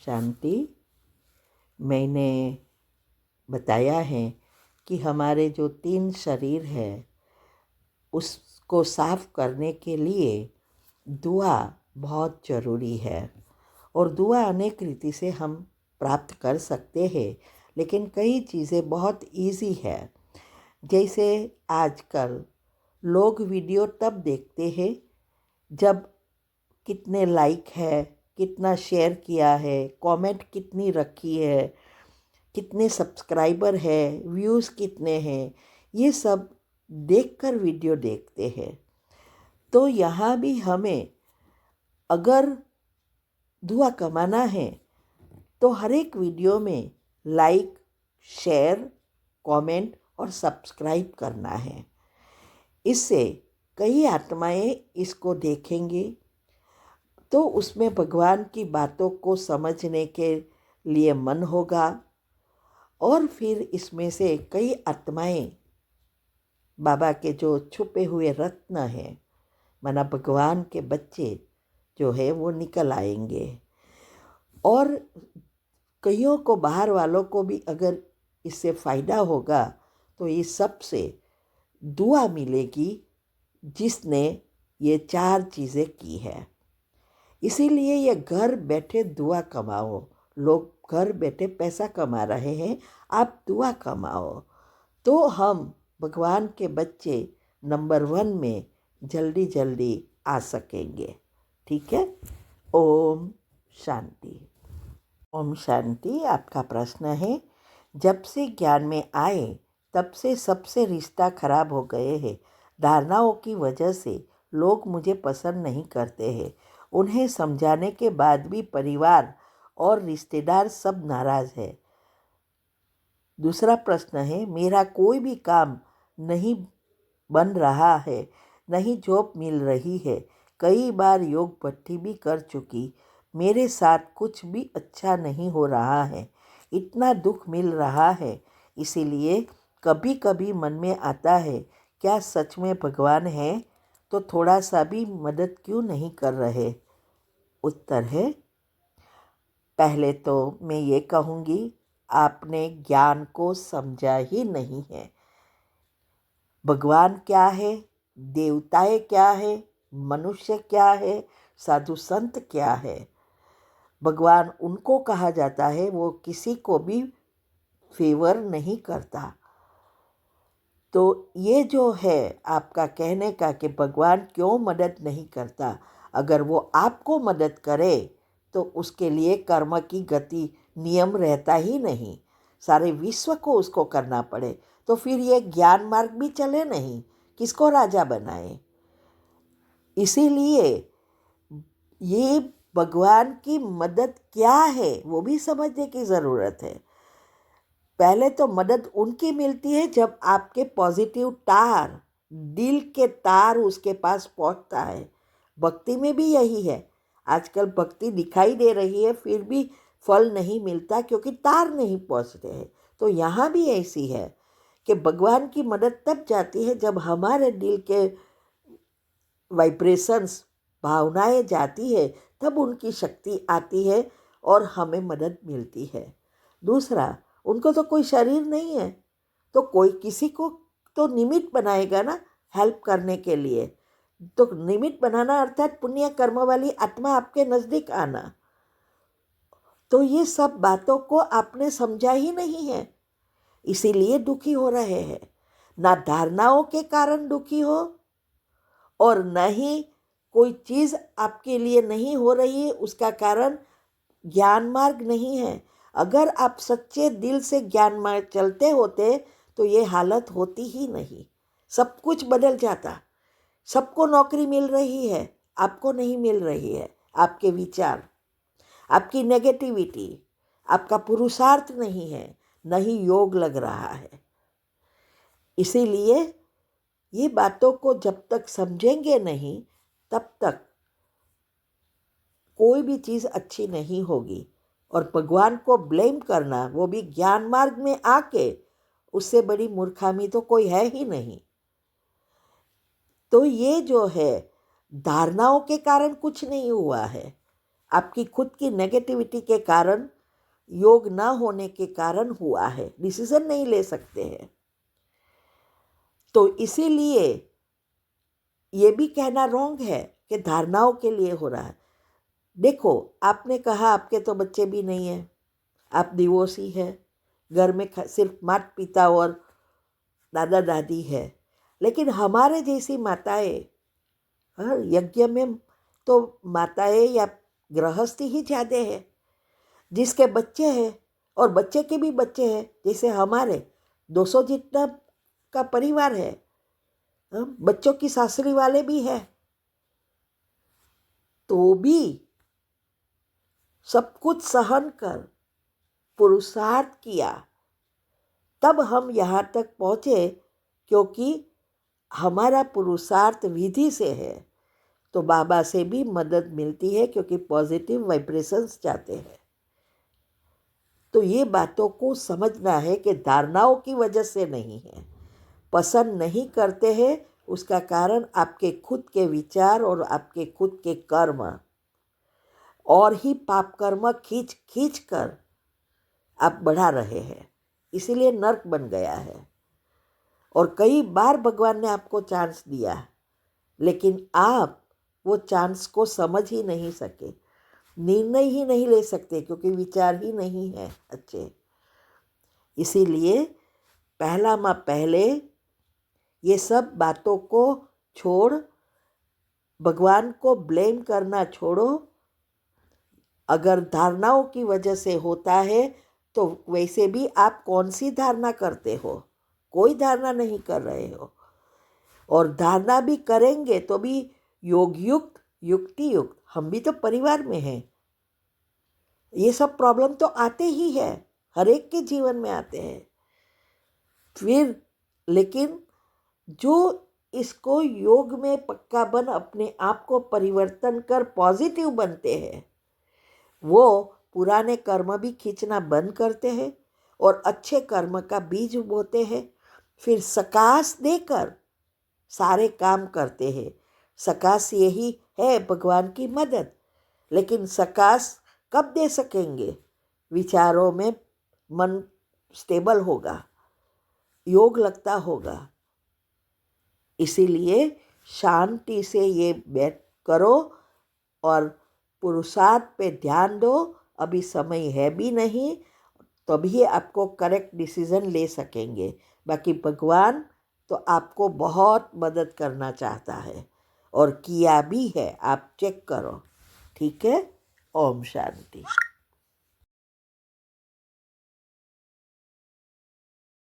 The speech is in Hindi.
शांति। मैंने बताया है कि हमारे जो 3 शरीर है उसको साफ करने के लिए दुआ बहुत ज़रूरी है। और दुआ अनेक रीति से हम प्राप्त कर सकते हैं, लेकिन कई चीज़ें बहुत इजी है। जैसे आजकल लोग वीडियो तब देखते हैं जब कितने लाइक है, कितना शेयर किया है, कमेंट कितनी रखी है, कितने सब्सक्राइबर है, व्यूज़ कितने हैं, ये सब देखकर वीडियो देखते हैं। तो यहाँ भी हमें अगर दुआ कमाना है तो हर एक वीडियो में लाइक, शेयर, कमेंट और सब्सक्राइब करना है। इससे कई आत्माएं इसको देखेंगी तो उसमें भगवान की बातों को समझने के लिए मन होगा और फिर इसमें से कई आत्माएं बाबा के जो छुपे हुए रत्न हैं, माना भगवान के बच्चे जो है वो निकल आएंगे। और कईयों को, बाहर वालों को भी अगर इससे फ़ायदा होगा तो इस सब से दुआ मिलेगी जिसने ये 4 चीज़ें की है। इसीलिए ये घर बैठे दुआ कमाओ। लोग घर बैठे पैसा कमा रहे हैं, आप दुआ कमाओ तो हम भगवान के बच्चे नंबर 1 में जल्दी जल्दी आ सकेंगे। ठीक है। ओम शांति। ओम शांति। आपका प्रश्न है, जब से ज्ञान में आए तब से सबसे रिश्ता खराब हो गए हैं। धारणाओं की वजह से लोग मुझे पसंद नहीं करते हैं। उन्हें समझाने के बाद भी परिवार और रिश्तेदार सब नाराज़ है। दूसरा प्रश्न है, मेरा कोई भी काम नहीं बन रहा है, नहीं जॉब मिल रही है। कई बार योग भट्टी भी कर चुकी, मेरे साथ कुछ भी अच्छा नहीं हो रहा है। इतना दुख मिल रहा है। इसीलिए कभी कभी मन में आता है, क्या सच में भगवान है तो थोड़ा सा भी मदद क्यों नहीं कर रहे। उत्तर है, पहले तो मैं ये कहूँगी, आपने ज्ञान को समझा ही नहीं है। भगवान क्या है, देवताएं क्या है, मनुष्य क्या है, साधु संत क्या है। भगवान उनको कहा जाता है वो किसी को भी फेवर नहीं करता। तो ये जो है आपका कहने का कि भगवान क्यों मदद नहीं करता, अगर वो आपको मदद करे तो उसके लिए कर्म की गति नियम रहता ही नहीं, सारे विश्व को उसको करना पड़े, तो फिर ये ज्ञान मार्ग भी चले नहीं, किसको राजा बनाए। इसीलिए ये भगवान की मदद क्या है वो भी समझने की ज़रूरत है। पहले तो मदद उनकी मिलती है जब आपके पॉजिटिव तार, दिल के तार उसके पास पहुंचता है। भक्ति में भी यही है। आजकल भक्ति दिखाई दे रही है फिर भी फल नहीं मिलता क्योंकि तार नहीं पहुंचते हैं। तो यहाँ भी ऐसी है कि भगवान की मदद तब जाती है जब हमारे दिल के वाइब्रेशंस, भावनाएं जाती है, तब उनकी शक्ति आती है और हमें मदद मिलती है। दूसरा, उनको तो कोई शरीर नहीं है, तो कोई किसी को तो निमित्त बनाएगा ना हेल्प करने के लिए। तो निमित्त बनाना अर्थात पुण्य कर्म वाली आत्मा आपके नज़दीक आना। तो ये सब बातों को आपने समझा ही नहीं है, इसीलिए दुखी हो रहे हैं। ना धारणाओं के कारण दुखी हो और न ही कोई चीज़ आपके लिए नहीं हो रही है उसका कारण ज्ञान मार्ग नहीं है। अगर आप सच्चे दिल से ज्ञान मार्ग चलते होते तो ये हालत होती ही नहीं, सब कुछ बदल जाता। सबको नौकरी मिल रही है, आपको नहीं मिल रही है। आपके विचार, आपकी नेगेटिविटी, आपका पुरुषार्थ नहीं है, नहीं योग लग रहा है। इसीलिए ये बातों को जब तक समझेंगे नहीं तब तक कोई भी चीज़ अच्छी नहीं होगी। और भगवान को ब्लेम करना, वो भी ज्ञान मार्ग में आके, उससे बड़ी मूर्खामी तो कोई है ही नहीं। तो ये जो है धारणाओं के कारण कुछ नहीं हुआ है, आपकी खुद की नेगेटिविटी के कारण, योग ना होने के कारण हुआ है, डिसीजन नहीं ले सकते हैं। तो इसीलिए ये भी कहना रॉन्ग है कि धारणाओं के लिए हो रहा है। देखो, आपने कहा आपके तो बच्चे भी नहीं हैं, आप डिवोर्सी है, घर में सिर्फ माता पिता और दादा दादी है, लेकिन हमारे जैसी माताएं, हाँ, यज्ञ में तो माताएं या गृहस्थी ही ज़्यादा है, जिसके बच्चे हैं और बच्चे के भी बच्चे हैं, जैसे हमारे 200 जितना का परिवार है, हाँ, बच्चों की सासरी वाले भी है, तो भी सब कुछ सहन कर पुरुषार्थ किया, तब हम यहाँ तक पहुँचे, क्योंकि हमारा पुरुषार्थ विधि से है। तो बाबा से भी मदद मिलती है, क्योंकि पॉजिटिव वाइब्रेशंस जाते हैं। तो ये बातों को समझना है कि धारणाओं की वजह से नहीं है, पसंद नहीं करते हैं, उसका कारण आपके खुद के विचार और आपके खुद के कर्म, और ही पाप कर्म खींच खींच कर आप बढ़ा रहे हैं, इसीलिए नर्क बन गया है। और कई बार भगवान ने आपको चांस दिया, लेकिन आप वो चांस को समझ ही नहीं सके, निर्णय ही नहीं ले सकते, क्योंकि विचार ही नहीं है अच्छे। इसीलिए पहले ये सब बातों को छोड़, भगवान को ब्लेम करना छोड़ो। अगर धारणाओं की वजह से होता है, तो वैसे भी आप कौन सी धारणा करते हो? कोई धारणा नहीं कर रहे हो, और धारणा भी करेंगे तो भी योग युक्त, युक्ति युक्त। हम भी तो परिवार में हैं, ये सब प्रॉब्लम तो आते ही है, हर एक के जीवन में आते हैं। फिर लेकिन जो इसको योग में पक्का बन अपने आप को परिवर्तन कर पॉजिटिव बनते हैं, वो पुराने कर्म भी खींचना बंद करते हैं और अच्छे कर्म का बीज बोते हैं। फिर सकाश देकर सारे काम करते हैं। सकाश यही है, भगवान की मदद। लेकिन सकाश कब दे सकेंगे? विचारों में मन स्टेबल होगा, योग लगता होगा। इसीलिए शांति से ये बैठ करो और पुरुषार्थ पे ध्यान दो। अभी समय है भी नहीं, तभी आपको करेक्ट डिसीजन ले सकेंगे। बाकी भगवान तो आपको बहुत मदद करना चाहता है, और किया भी है, आप चेक करो। ठीक है? ओम शांति।